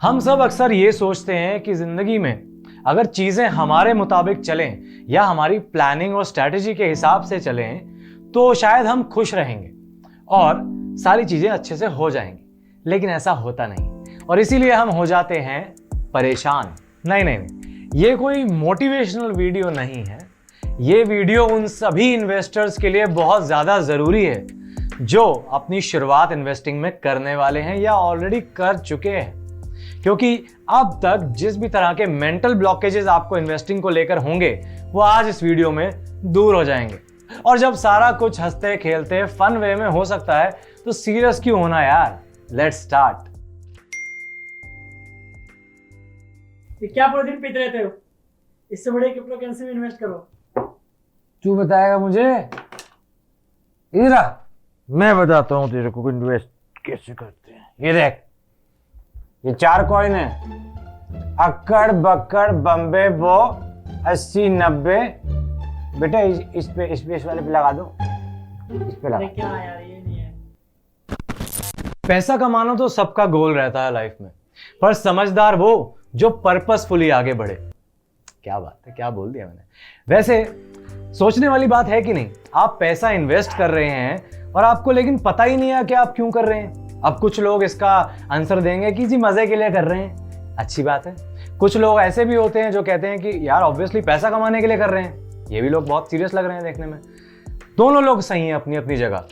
हम सब अक्सर ये सोचते हैं कि जिंदगी में अगर चीजें हमारे मुताबिक चलें या हमारी प्लानिंग और स्ट्रैटेजी के हिसाब से चलें तो शायद हम खुश रहेंगे और सारी चीजें अच्छे से हो जाएंगी। लेकिन ऐसा होता नहीं और इसीलिए हम हो जाते हैं परेशान। नहीं नहीं नहीं, ये कोई मोटिवेशनल वीडियो नहीं है। ये वीडियो उन सभी इन्वेस्टर्स के लिए बहुत ज्यादा जरूरी है जो अपनी शुरुआत इन्वेस्टिंग में करने वाले हैं या ऑलरेडी कर चुके हैं, क्योंकि अब तक जिस भी तरह के मेंटल ब्लॉकेजेस आपको इन्वेस्टिंग को लेकर होंगे वो आज इस वीडियो में दूर हो जाएंगे। और जब सारा कुछ हंसते खेलते फन वे में हो सकता है तो सीरियस क्यों होना यार। Let's start. ये क्या पूरे दिन पीते रहते हो? इससे बड़े क्रिप्टो करेंसी में इन्वेस्ट करो। तू बताएगा मुझे? इधर आ, मैं बताता हूँ तेरे को इन्वेस्ट कैसे करते हैं। ये देख, ये 4 कॉइन है, अक्कड़ बक्कड़ बम्बे बो 80-90। बेटा इस वाले पे लगा दो, इस पे लगा। क्या यार, ये नहीं है। पैसा कमाना तो सबका गोल रहता है लाइफ में, पर समझदार वो जो पर्पसफुली आगे बढ़े। क्या बात है, क्या बोल दिया मैंने। वैसे सोचने वाली बात है कि नहीं, आप पैसा इन्वेस्ट कर रहे हैं और आपको लेकिन पता ही नहीं है कि आप क्यों कर रहे हैं। अब कुछ लोग इसका आंसर देंगे कि जी मजे के लिए कर रहे हैं, अच्छी बात है। कुछ लोग ऐसे भी होते हैं जो कहते हैं कि यार ऑब्वियसली पैसा कमाने के लिए कर रहे हैं। ये भी लोग बहुत सीरियस लग रहे हैं देखने में। दोनों लोग सही हैं अपनी अपनी जगह,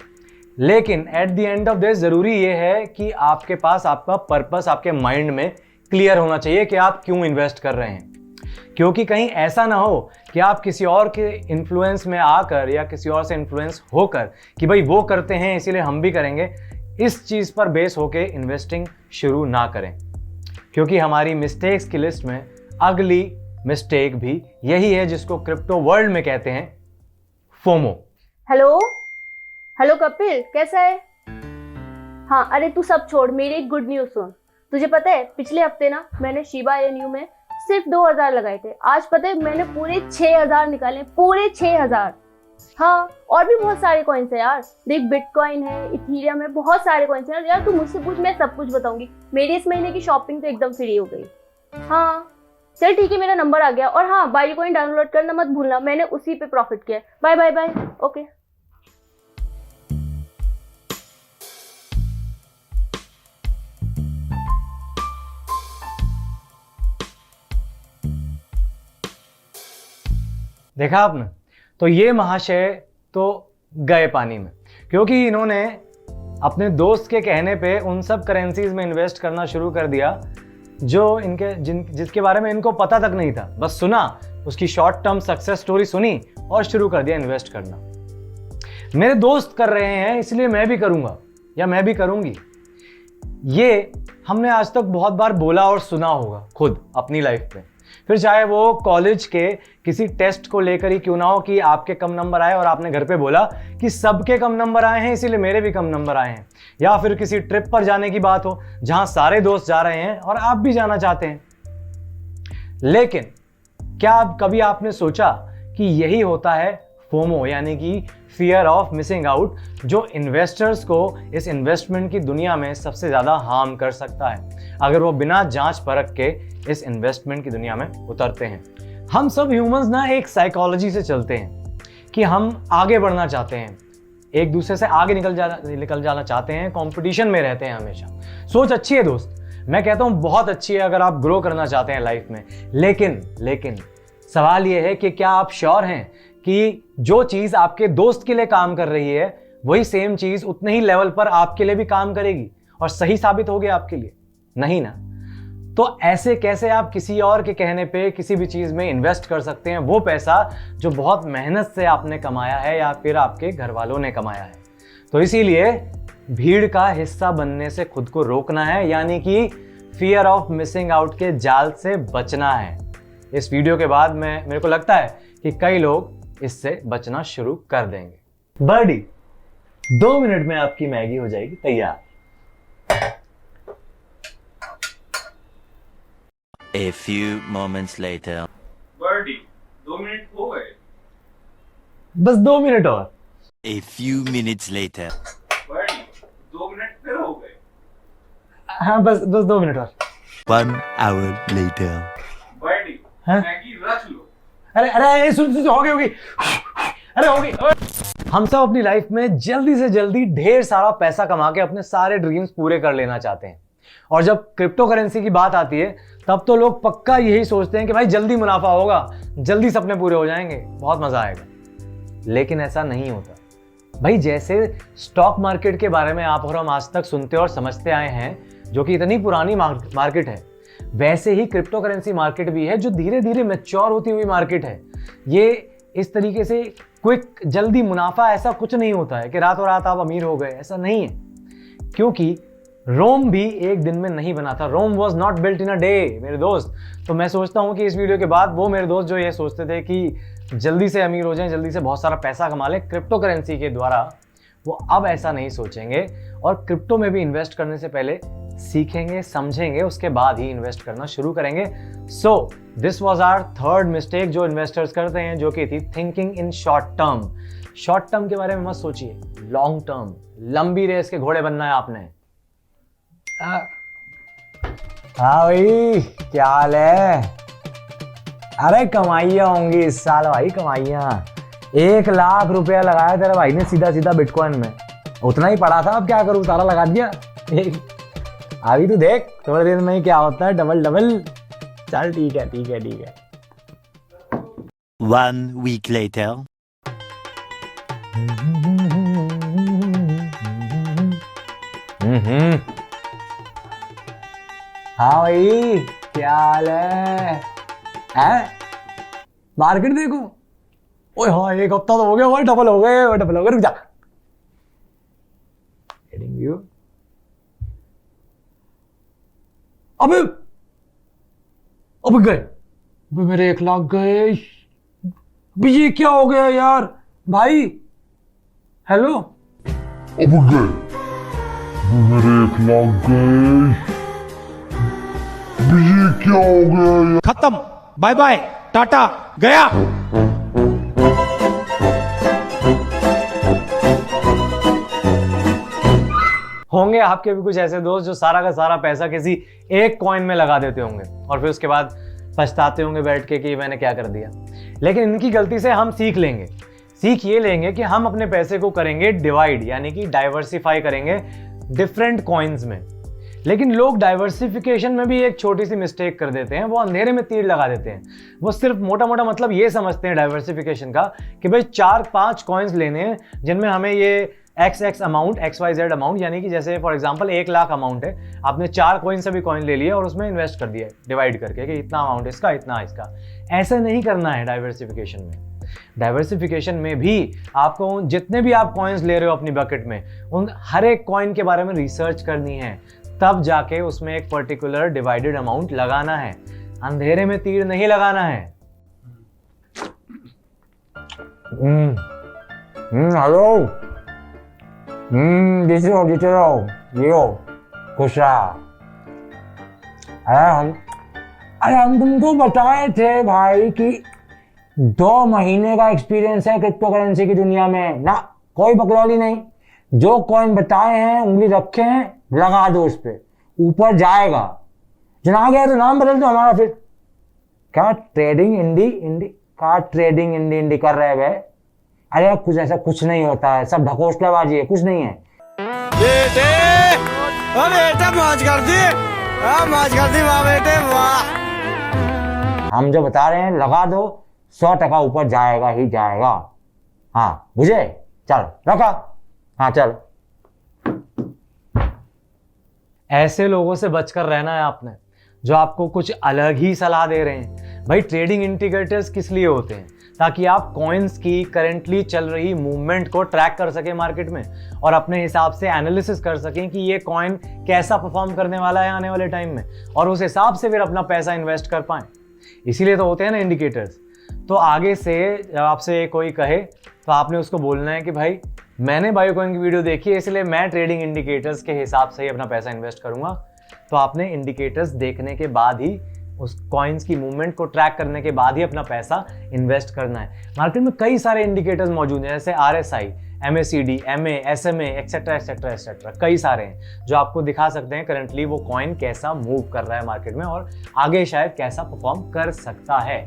लेकिन at the end of day जरूरी ये है कि आपके पास आपका पर्पस आपके माइंड में क्लियर होना चाहिए कि आप क्यों इन्वेस्ट कर रहे हैं। क्योंकि कहीं ऐसा ना हो कि आप किसी और के इन्फ्लुएंस में आकर या किसी और से इन्फ्लुएंस होकर कि भाई वो करते हैं इसीलिए हम भी करेंगे, इस चीज पर बेस होके इन्वेस्टिंग शुरू ना करें। क्योंकि हमारी मिस्टेक्स की लिस्ट में अगली मिस्टेक भी यही है जिसको क्रिप्टो वर्ल्ड में कहते हैं फोमो। हेलो हेलो कपिल, कैसा है? हाँ, अरे तू सब छोड़, मेरी एक गुड न्यूज सुन। तुझे पता है पिछले हफ्ते ना मैंने शिबा इनू में सिर्फ 2000 लगाए थे। आज पता है मैंने पूरे 6000 निकाले, पूरे 6000। हाँ, और भी बहुत सारे कॉइन्स है यार। देख, बिटकॉइन है, इथीरियम है, बहुत सारे कॉइन्स है यार। तू मुझसे पूछ, मैं सब कुछ बताऊंगी। मेरी इस महीने की शॉपिंग तो एकदम फ्री हो गई। हाँ चल ठीक है, मेरा नंबर आ गया। और हाँ, बाई कॉइन डाउनलोड करना मत भूलना, मैंने उसी पे प्रॉफिट किया। Bye bye bye. ओके। देखा आपने, तो ये महाशय तो गए पानी में, क्योंकि इन्होंने अपने दोस्त के कहने पे उन सब करेंसीज में इन्वेस्ट करना शुरू कर दिया जो जिसके बारे में इनको पता तक नहीं था। बस सुना, उसकी शॉर्ट टर्म सक्सेस स्टोरी सुनी और शुरू कर दिया इन्वेस्ट करना। मेरे दोस्त कर रहे हैं इसलिए मैं भी करूंगा या मैं भी करूंगी। ये हमने आज तक बहुत बार बोला और सुना होगा खुद अपनी लाइफ में। फिर चाहे वो कॉलेज के किसी टेस्ट को लेकर ही क्यों ना हो कि आपके कम नंबर आए और आपने घर पे बोला कि सबके कम नंबर आए हैं इसीलिए मेरे भी कम नंबर आए हैं, या फिर किसी ट्रिप पर जाने की बात हो जहां सारे दोस्त जा रहे हैं और आप भी जाना चाहते हैं। लेकिन क्या कभी आपने सोचा कि यही होता है फोमो, यानी कि फियर ऑफ मिसिंग आउट, जो इन्वेस्टर्स को इस इन्वेस्टमेंट की दुनिया में सबसे ज्यादा हार्म कर सकता है अगर वो बिना जांच परख के इस इन्वेस्टमेंट की दुनिया में उतरते हैं। हम सब ह्यूमंस ना एक साइकोलॉजी से चलते हैं कि हम आगे बढ़ना चाहते हैं, एक दूसरे से आगे निकल जाना चाहते हैं, कंपटीशन में रहते हैं हमेशा। सोच अच्छी है दोस्त, मैं कहता हूं बहुत अच्छी है अगर आप ग्रो करना चाहते हैं लाइफ में। लेकिन सवाल यह है कि क्या आप श्योर हैं कि जो चीज आपके दोस्त के लिए काम कर रही है वही सेम चीज उतने ही लेवल पर आपके लिए भी काम करेगी और सही साबित होगी आपके लिए? नहीं ना। तो ऐसे कैसे आप किसी और के कहने पे किसी भी चीज में इन्वेस्ट कर सकते हैं, वो पैसा जो बहुत मेहनत से आपने कमाया है या फिर आपके घर वालों ने कमाया है? तो इसीलिए भीड़ का हिस्सा बनने से खुद को रोकना है, यानी कि फियर ऑफ मिसिंग आउट के जाल से बचना है। इस वीडियो के बाद मेरे को लगता है कि कई लोग इससे बचना शुरू कर देंगे। बर्डी, 2 मिनट में आपकी मैगी हो जाएगी तैयार। A few moments later. Birdie, 2 minute हो गए। बस 2 मिनट और। A few minutes later. Birdie, 2 minute फिर हो गए। हाँ बस 2 मिनट और। 1 hour later. बर्डी हाँ? मैगी रख लो। अरे अरे सुन हो गई होगी, अरे होगी। हम सब अपनी लाइफ में जल्दी से जल्दी ढेर सारा पैसा कमा के अपने सारे ड्रीम्स पूरे कर लेना चाहते हैं, और जब क्रिप्टो करेंसी की बात आती है तब तो लोग पक्का यही सोचते हैं कि भाई जल्दी मुनाफा होगा, जल्दी सपने पूरे हो जाएंगे, बहुत मजा आएगा। लेकिन ऐसा नहीं होता भाई। जैसे स्टॉक मार्केट के बारे में आप और हम आज तक सुनते और समझते आए हैं, जो कि इतनी पुरानी मार्केट है, वैसे ही क्रिप्टो करेंसी मार्केट भी है, जो धीरे धीरे मैच्योर होती हुई मार्केट है। ये इस तरीके से क्विक जल्दी मुनाफा ऐसा कुछ नहीं होता है कि रातों रात आप अमीर हो गए, ऐसा नहीं है। क्योंकि रोम भी एक दिन में नहीं बना था। Rome was not built in a day मेरे दोस्त। तो मैं सोचता हूँ कि इस वीडियो के बाद वो मेरे दोस्त जो ये सोचते थे कि जल्दी से अमीर हो जाएं, जल्दी से बहुत सारा पैसा कमा लें क्रिप्टो करेंसी के द्वारा, वो अब ऐसा नहीं सोचेंगे और क्रिप्टो में भी इन्वेस्ट करने से पहले सीखेंगे, समझेंगे, उसके बाद ही इन्वेस्ट करना शुरू करेंगे। So this was our third mistake जो इन्वेस्टर्स करते हैं, जो कि थी thinking in short term. Short term के बारे में मत सोचिए, लॉन्ग टर्म, लंबी रेस के घोड़े बनना है आपने। हाँ भाई, क्या हाल है? अरे कमाइयाँ होंगी इस साल भाई, कमाइयाँ। 1 लाख रुपया लगाया तेरे भाई ने सीधा सीधा बिटकॉइन में। उतना ही पड़ा था, अब क्या करूँ, सारा लगा दिया। अभी तो देख थोड़े दिन में ही क्या होता है, डबल डबल। चल ठीक है ठीक है ठीक है। 1 week later. हाँ भाई, क्या हाल है? मार्केट देखो, ओए हाँ 1 हफ्ता तो हो गया, डबल हो गए, डबल हो गए। रुक जा, अबे गए, अबे मेरे 1 लाख गए। अबे ये क्या हो गया यार भाई? हेलो, अब गए, मेरे 1 लाख गए। ये क्या हो गया यार? खत्म, बाय बाय, टाटा, गया। होंगे आपके भी कुछ ऐसे दोस्त जो सारा का सारा पैसा किसी एक कॉइन में लगा देते होंगे और फिर उसके बाद पछताते होंगे बैठ के कि मैंने क्या कर दिया। लेकिन इनकी गलती से हम सीख लेंगे। सीख ये लेंगे कि हम अपने पैसे को करेंगे डिवाइड, यानी कि डाइवर्सिफाई करेंगे डिफरेंट कॉइन्स में। लेकिन लोग डाइवर्सिफिकेशन में भी एक छोटी सी मिस्टेक कर देते हैं, वो अंधेरे में तीर लगा देते हैं। वो सिर्फ मोटा मोटा मतलब ये समझते हैं डाइवर्सिफिकेशन का कि भाई 4-5 कॉइन्स लेने हैं जिनमें हमें ये XX अमाउंट, XYZ अमाउंट, यानी कि जैसे फॉर एग्जांपल 1 लाख अमाउंट है, आपने 4 कॉइन से भी कॉइन ले लिए और उसमें इन्वेस्ट कर दिया डिवाइड करके कि इतना अमाउंट इसका, इतना इसका। ऐसे नहीं करना है डाइवर्सिफिकेशन में। डाइवर्सिफिकेशन में भी आपको जितने भी आप कॉइन्स ले रहे हो अपनी बकेट में, उन हर एक कॉइन के बारे में रिसर्च करनी है, तब जाके उसमें एक पर्टिकुलर डिवाइडेड अमाउंट लगाना है। अंधेरे में तीर नहीं लगाना है। हेलो, जीते रहो, जियो, खुश रहा। अरे हम तुमको बताए थे भाई कि 2 महीने का एक्सपीरियंस है क्रिप्टो करेंसी की दुनिया में ना, कोई बकलौली नहीं। जो कॉइन बताए हैं, उंगली रखे हैं, लगा दो उस पे, ऊपर जाएगा। जना गया तो नाम बदल दो हमारा फिर। क्या ट्रेडिंग इंडी कर रहे हैं? अरे कुछ ऐसा कुछ नहीं होता है, सब ढकोसलाबाजी है, कुछ नहीं है। बेटे मौज कर दी, मौज कर दी, वाह बेटे वाह। हम जो बता रहे हैं लगा दो, 100% ऊपर जाएगा ही जाएगा। हाँ बुझे? चल रखा, हाँ चल। ऐसे लोगों से बचकर रहना है आपने, जो आपको कुछ अलग ही सलाह दे रहे हैं। भाई ट्रेडिंग इंडिकेटर्स किस लिए होते हैं? ताकि आप कॉइन्स की करंटली चल रही मूवमेंट को ट्रैक कर सकें मार्केट में और अपने हिसाब से एनालिसिस कर सकें कि ये कॉइन कैसा परफॉर्म करने वाला है आने वाले टाइम में, और उस हिसाब से फिर अपना पैसा इन्वेस्ट कर पाएं। इसीलिए तो होते हैं ना इंडिकेटर्स। तो आगे से जब आपसे कोई कहे तो आपने उसको बोलना है कि भाई मैंने बायोकॉइन की वीडियो देखी है, इसलिए मैं ट्रेडिंग इंडिकेटर्स के हिसाब से ही अपना पैसा इन्वेस्ट करूंगा। तो आपने इंडिकेटर्स देखने के बाद ही, उस कॉइन्स की मूवमेंट को ट्रैक करने के बाद ही अपना पैसा इन्वेस्ट करना है। मार्केट में कई सारे इंडिकेटर्स मौजूद हैं, जैसे RSI, MACD, MA, SMA etcetera etcetera etcetera कई सारे हैं जो आपको दिखा सकते हैं करंटली वो कॉइन कैसा मूव कर रहा है मार्केट में और आगे शायद कैसा परफॉर्म कर सकता है।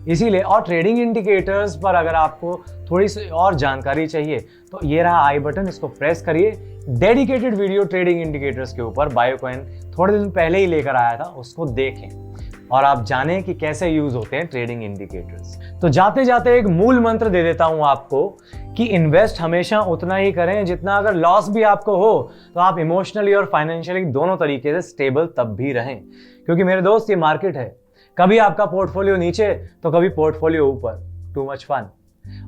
इसीलिए और ट्रेडिंग इंडिकेटर्स पर अगर आपको थोड़ी सी और जानकारी चाहिए तो ये रहा आई बटन, इसको प्रेस करिए। डेडिकेटेड वीडियो ट्रेडिंग इंडिकेटर्स के ऊपर बायोकॉइन थोड़े दिन पहले ही लेकर आया था, उसको देखें और आप जानें कि कैसे यूज होते हैं ट्रेडिंग इंडिकेटर्स। तो जाते जाते एक मूल मंत्र दे देता हूं आपको कि इन्वेस्ट हमेशा उतना ही करें जितना, अगर लॉस भी आपको हो तो आप इमोशनली और फाइनेंशियली दोनों तरीके से स्टेबल तब भी रहें। क्योंकि मेरे दोस्त ये मार्केट है, कभी आपका पोर्टफोलियो नीचे तो कभी पोर्टफोलियो ऊपर। Too much fun.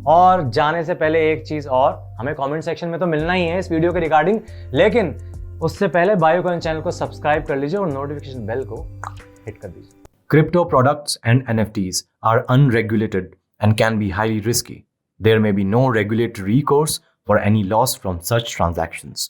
और जाने से पहले एक चीज और, हमें कमेंट सेक्शन में तो मिलना ही है इस वीडियो के रिगार्डिंग, लेकिन उससे पहले बायोकॉइन चैनल को सब्सक्राइब कर लीजिए और नोटिफिकेशन बेल को हिट कर दीजिए। Crypto products and NFTs are unregulated and can be highly risky. There may be no regulatory recourse for any loss from such transactions.